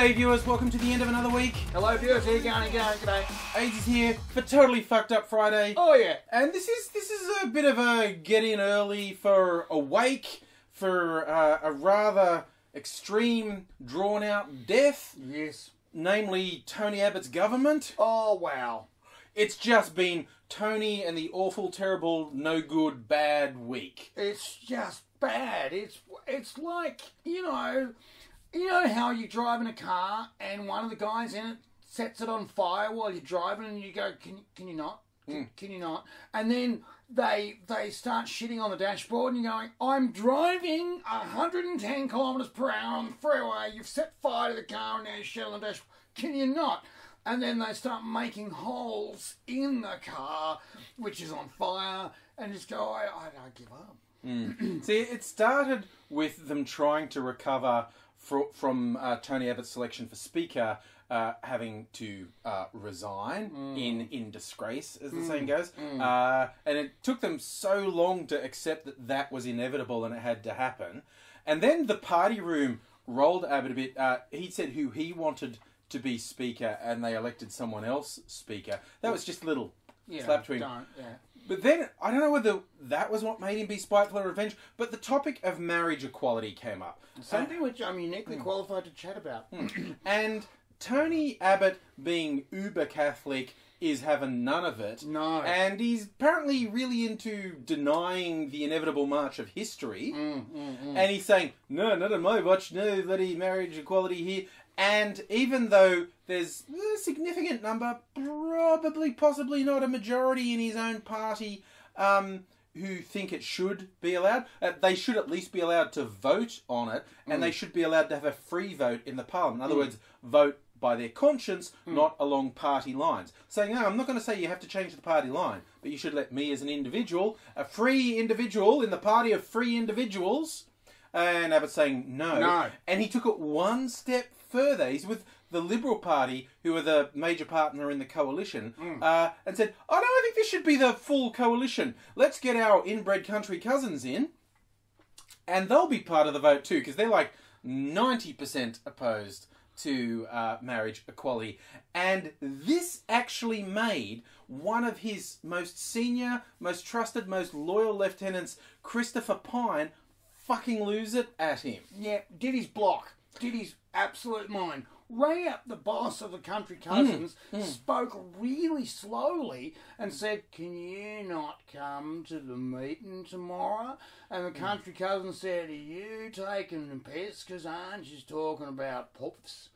G'day viewers, welcome to the end of another week. Hello viewers, how you going? G'day. AIDS is here for Totally Fucked Up Friday. Oh yeah. And this is a bit of a get in early for a wake, for a rather extreme, drawn out death. Yes. Namely, Tony Abbott's government. Oh wow. It's just been Tony and the awful, terrible, no good, bad week. It's just bad. It's like, you know how you're driving a car and one of the guys in it sets it on fire while you're driving and you go, can you not? Can you not? And then they start shitting on the dashboard and you're going, I'm driving 110 kilometres per hour on the freeway, you've set fire to the car and now you're shitting on the dashboard. Can you not? And then they start making holes in the car, which is on fire, and just go, I give up. See, it started with them trying to recover from Tony Abbott's selection for Speaker, having to resign in disgrace, as the saying goes. And it took them so long to accept that that was inevitable and it had to happen. And then the party room rolled Abbott a bit. He said who he wanted to be Speaker, and they elected someone else Speaker. That was just a little slap to him. But then, I don't know whether that was what made him be spiteful or revenge, but the topic of marriage equality came up. Something which I'm uniquely qualified to chat about. And Tony Abbott, being uber Catholic, is having none of it. No. And he's apparently really into denying the inevitable march of history. And he's saying, no, not on my watch, no bloody marriage equality here. And even though there's a significant number, probably, possibly not a majority in his own party, who think it should be allowed, they should at least be allowed to vote on it, and they should be allowed to have a free vote in the Parliament. In other words, vote by their conscience, not along party lines. Saying, no, I'm not going to say you have to change the party line, but you should let me as an individual, a free individual in the party of free individuals. And Abbott saying no. And he took it one step further. He's with the Liberal Party, who are the major partner in the coalition, and said, oh no, I think this should be the full coalition. Let's get our inbred country cousins in, and they'll be part of the vote too, because they're like 90% opposed to marriage equality. And this actually made one of his most senior, most trusted, most loyal lieutenants, Christopher Pyne, fucking lose it at him. Yeah, did his block. Did his absolute mind. Rang up the boss of the country cousins, spoke really slowly and said, can you not come to the meeting tomorrow? And the country cousin said, are you taking the piss? Because aren't you talking about puffs?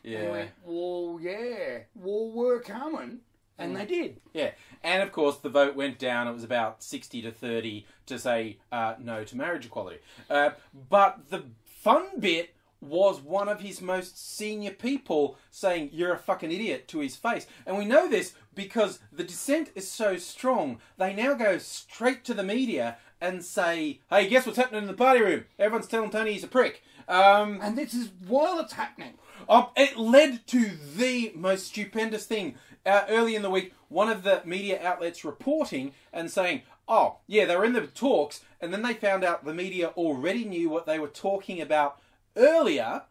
Yeah. And he went, well, yeah. Well, we're coming. And they did. Yeah. And of course, the vote went down. It was about 60 to 30 to say no to marriage equality. But the fun bit was one of his most senior people saying, you're a fucking idiot, to his face. And we know this because the dissent is so strong, they now go straight to the media and say, hey, guess what's happening in the party room? Everyone's telling Tony he's a prick. And this is while it's happening. It led to the most stupendous thing. Early in the week, one of the media outlets reporting and saying, oh, yeah, they were in the talks, and then they found out the media already knew what they were talking about earlier,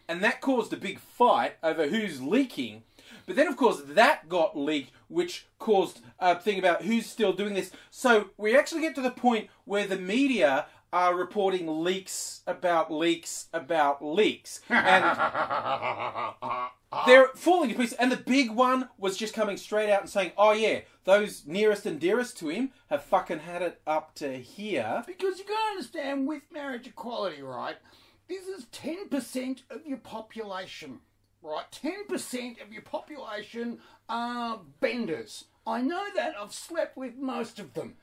and that caused a big fight over who's leaking. But then, of course, that got leaked, which caused a thing about who's still doing this. So we actually get to the point where the media are reporting leaks about leaks about leaks. And they're falling to pieces. And the big one was just coming straight out and saying, oh yeah, those nearest and dearest to him have fucking had it up to here. Because you got to understand, with marriage equality, right, this is 10% of your population, right? 10% of your population are benders. I know that. I've slept with most of them,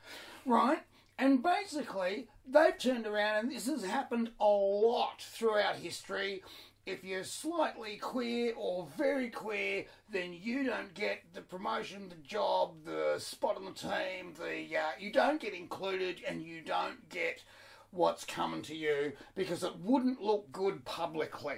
right? And basically, they've turned around, and this has happened a lot throughout history. If you're slightly queer or very queer, then you don't get the promotion, the job, the spot on the team, you don't get included, and you don't get what's coming to you because it wouldn't look good publicly.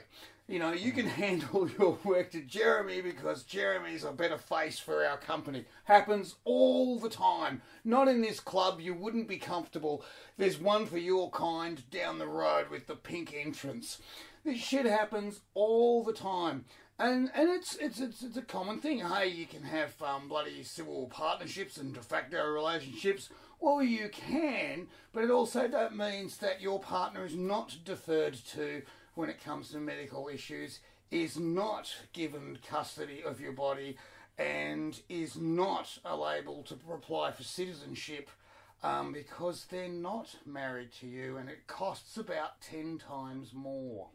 You know, you can handle your work to Jeremy because Jeremy's a better face for our company. Happens all the time. Not in this club, you wouldn't be comfortable. There's one for your kind down the road with the pink entrance. This shit happens all the time. And it's a common thing. Hey, you can have bloody civil partnerships and de facto relationships. Well, you can, but it also means that your partner is not deferred to when it comes to medical issues, is not given custody of your body, and is not able to apply for citizenship because they're not married to you, and it costs about 10 times more.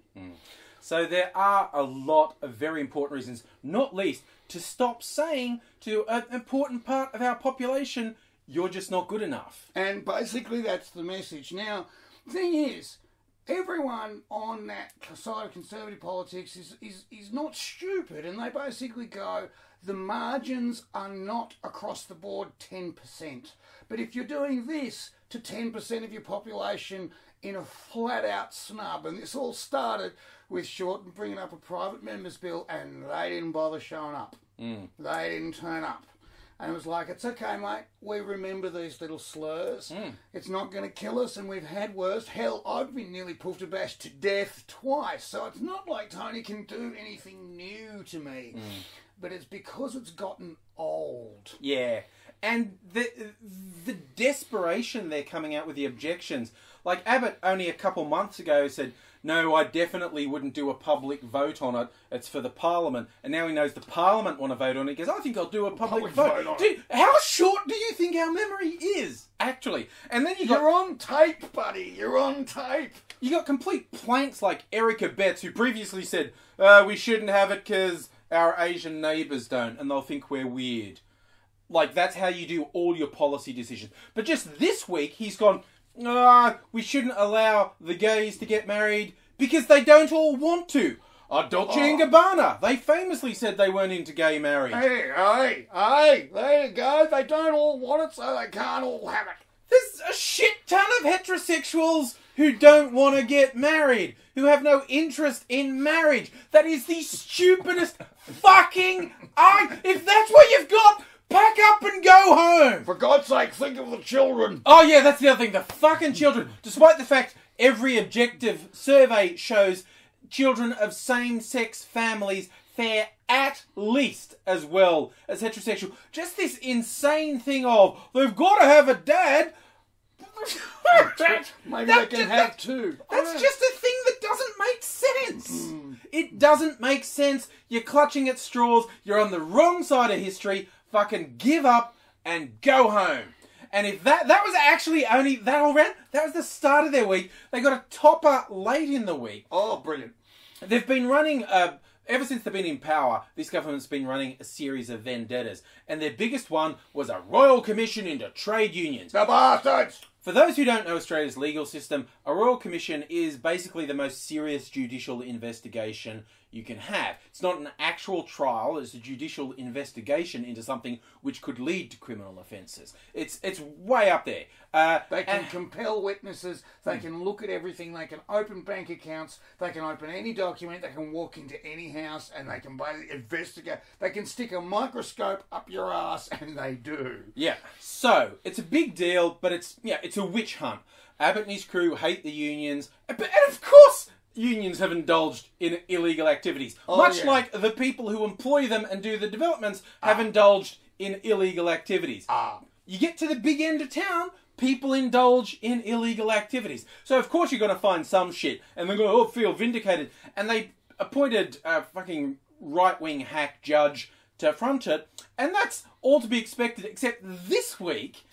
So there are a lot of very important reasons, not least to stop saying to an important part of our population, you're just not good enough. And basically that's the message. Now, the thing is, everyone on that side of conservative politics is not stupid, and they basically go, the margins are not across the board 10%. But if you're doing this to 10% of your population in a flat-out snub, and this all started with Shorten bringing up a private members bill, and they didn't bother showing up. They didn't turn up. And it was like, it's okay, mate, we remember these little slurs. It's not going to kill us, and we've had worse. Hell, I've been nearly poofed bashed to death twice, so it's not like Tony can do anything new to me. But it's because it's gotten old. Yeah. And the desperation they're coming out with the objections. Like Abbott only a couple months ago said, no, I definitely wouldn't do a public vote on it. It's for the Parliament. And now he knows the Parliament want to vote on it. He goes, I think I'll do a public vote. Dude, how short do you think our memory is, actually? And then You're on tape, buddy. You're on tape. You got complete planks like Erica Betts, who previously said, we shouldn't have it because our Asian neighbours don't, and they'll think we're weird. Like, that's how you do all your policy decisions. But just this week, he's gone, we shouldn't allow the gays to get married because they don't all want to. Dolce & Gabbana, they famously said they weren't into gay marriage. Hey, there you go. They don't all want it, so they can't all have it. There's a shit ton of heterosexuals who don't want to get married, who have no interest in marriage. That is the stupidest fucking... If that's what you've got... Pack up and go home! For God's sake, think of the children. Oh yeah, that's the other thing. The fucking children. Despite the fact every objective survey shows children of same-sex families fare at least as well as heterosexual. Just this insane thing of, they've got to have a dad. Maybe they can have two. That's just a thing that doesn't make sense. It doesn't make sense. You're clutching at straws. You're on the wrong side of history. Fucking give up and go home. And if that was actually only that all round, that was the start of their week. They got a topper late in the week. Oh, brilliant. They've been running, ever since they've been in power, this government's been running a series of vendettas. And their biggest one was a royal commission into trade unions. The bastards! For those who don't know Australia's legal system, a royal commission is basically the most serious judicial investigation you can have. It's not an actual trial, it's a judicial investigation into something which could lead to criminal offences. It's way up there. They can compel witnesses, they can look at everything, they can open bank accounts, they can open any document, they can walk into any house and they can basically investigate. They can stick a microscope up your ass, and they do. Yeah, so it's a big deal, but it's a witch hunt. Abbott and his crew hate the unions, and of course unions have indulged in illegal activities. Much like the people who employ them and do the developments have indulged in illegal activities. You get to the big end of town, people indulge in illegal activities. So of course you're going to find some shit, and they're going to feel vindicated. And they appointed a fucking right-wing hack judge to front it, and that's all to be expected, except this week,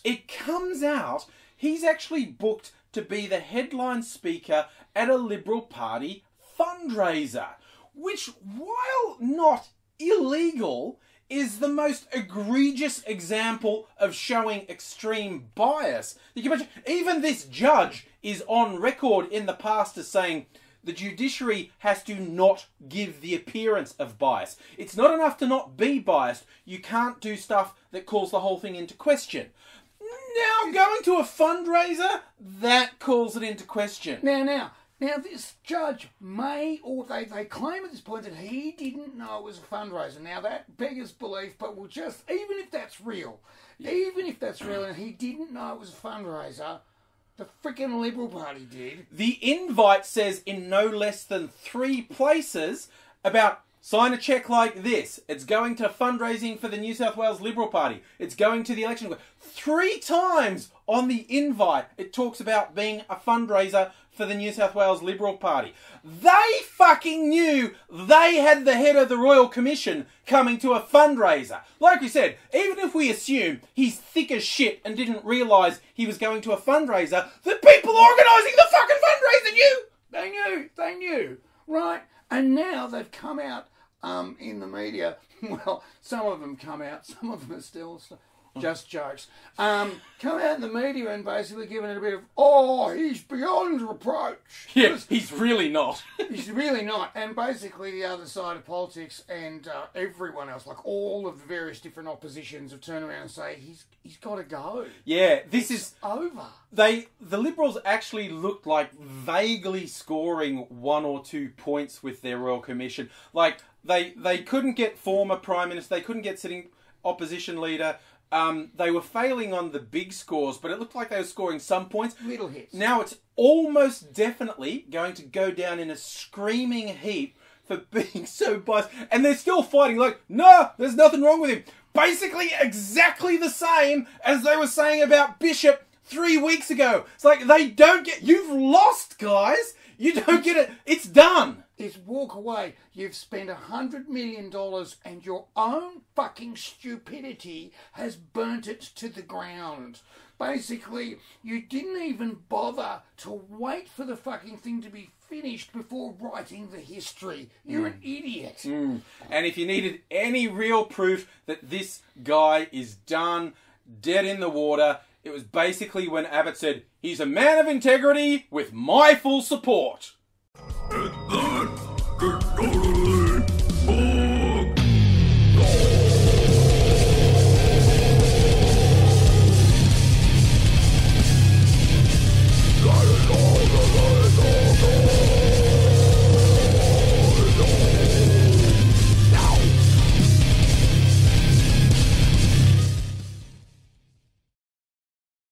it comes out, he's actually booked to be the headline speaker at a Liberal Party fundraiser, which, while not illegal, is the most egregious example of showing extreme bias. You can imagine, even this judge is on record in the past as saying the judiciary has to not give the appearance of bias. It's not enough to not be biased. You can't do stuff that calls the whole thing into question. Now, going to a fundraiser, that calls it into question. Now, this judge may, or they claim at this point that he didn't know it was a fundraiser. Now, that beggars belief, but we'll just, even if that's real, and he didn't know it was a fundraiser, The freaking Liberal Party did. The invite says in no less than 3 places about sign a cheque like this. It's going to fundraising for the New South Wales Liberal Party. It's going to the election. 3 times on the invite it talks about being a fundraiser for the New South Wales Liberal Party. They fucking knew they had the head of the Royal Commission coming to a fundraiser. Like we said, even if we assume he's thick as shit and didn't realise he was going to a fundraiser, the people organising the fucking fundraiser knew! They knew, right? And now they've come out in the media. Well, some of them come out, some of them are still just jokes. Come out in the media and basically giving it a bit of, oh, he's beyond reproach. Yeah, he's really not. He's really not. And basically the other side of politics and everyone else, like all of the various different oppositions, have turned around and say, he's got to go. Yeah, this is over. The Liberals actually looked like vaguely scoring 1 or 2 points with their Royal Commission. Like, they couldn't get former Prime Minister, they couldn't get sitting opposition leader. They were failing on the big scores, but it looked like they were scoring some points. Little hits. Now it's almost definitely going to go down in a screaming heap for being so biased. And they're still fighting like, no, there's nothing wrong with him. Basically exactly the same as they were saying about Bishop 3 weeks ago. It's like, they don't get... You've lost, guys. You don't get it. It's done. Is walk away. You've spent $100 million and your own fucking stupidity has burnt it to the ground. Basically, you didn't even bother to wait for the fucking thing to be finished before writing the history. You're an idiot. And if you needed any real proof that this guy is done, dead in the water, it was basically when Abbott said, he's a man of integrity with my full support.